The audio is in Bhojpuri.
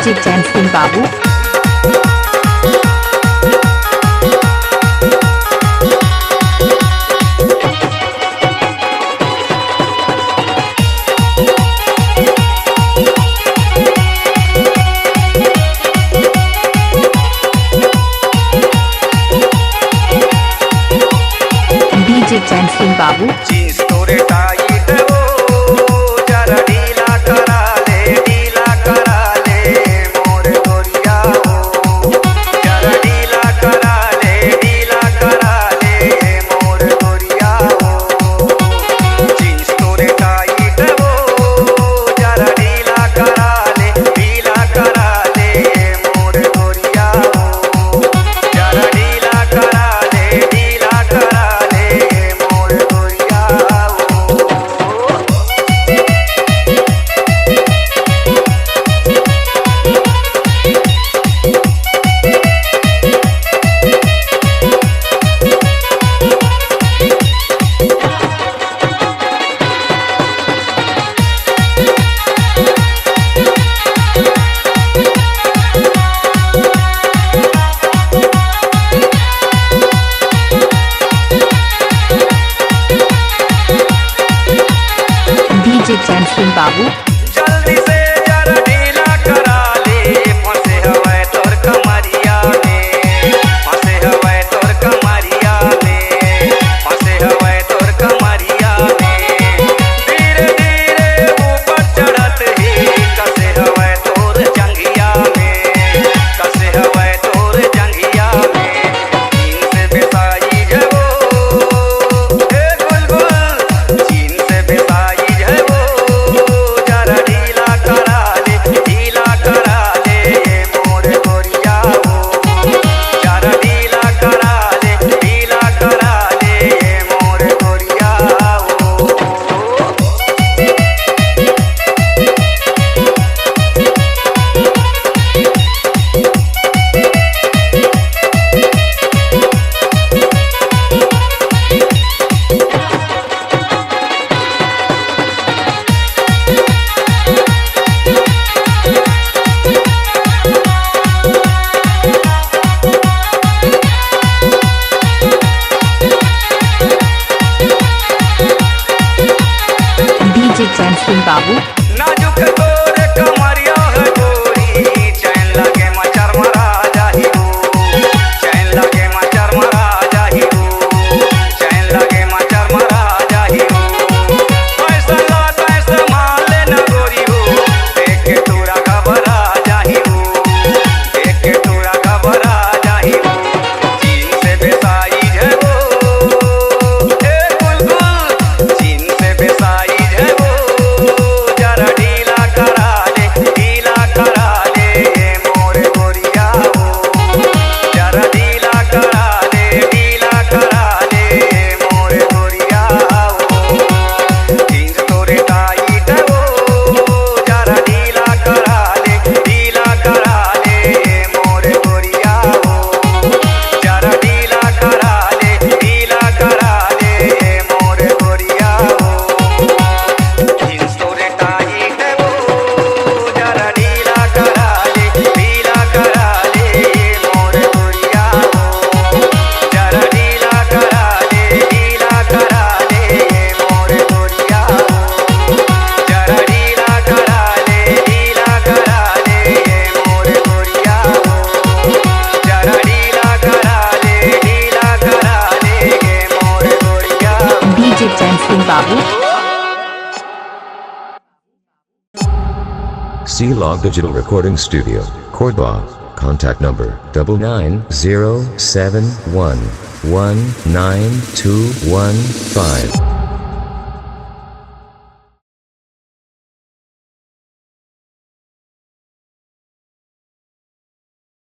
डीजे जैन बाबू डीजे जैन बाबू जैन बाबू जल्दी से जरा ढीला करा ले फंसे हवे तोर कमरिया में फंसे हवे तोर कमरिया में फंसे हवे तोर कमरिया में धीरे धीरे ऊपर चढ़त ही कसे हवे तोर जंघिया में कसे हवे तोर जंघिया में चीन से बेसाई जबो हे गुलगुल चीन से बेसाई जबो ढीला करा ले मोर गोरिया हो जरा ढीला करा ले मोर गोरिया हो डीजे जैन बाबू नाजुक तोर कमरिया है गोरी चैन लगे मचर मरा जाही हो चैन लगे मचर मरा जाही हो चैन लगे मचर मरा जाही हो पैसा माल न गोरी हो देख के तोरा घबरा जाही हो देख के तोरा घबरा जाही हो चीन से बेसाई जबो हे गुलगुल चीन से बेसाई जबो जरा ढीला करा ले मोर गोरिया हो जरा ढीला करा ले मोर गोरिया हो जींस तोरे टाइट हो जरा ढीला करा ले मोर गोरिया हो जरा ढीला करा ले मोर गोरिया हो जींस तोरे टाइट हो जरा ढीला करा ले मोर गोरिया हो जरा ढीला करा ले मोर गोरिया हो जरा ढीला करा ले मोर गोरिया हो जरा ढीला करा ले मोर गोरिया हो डीजे जैन बाबू Shila Digital Recording Studio, Korba. Contact number 9907119215.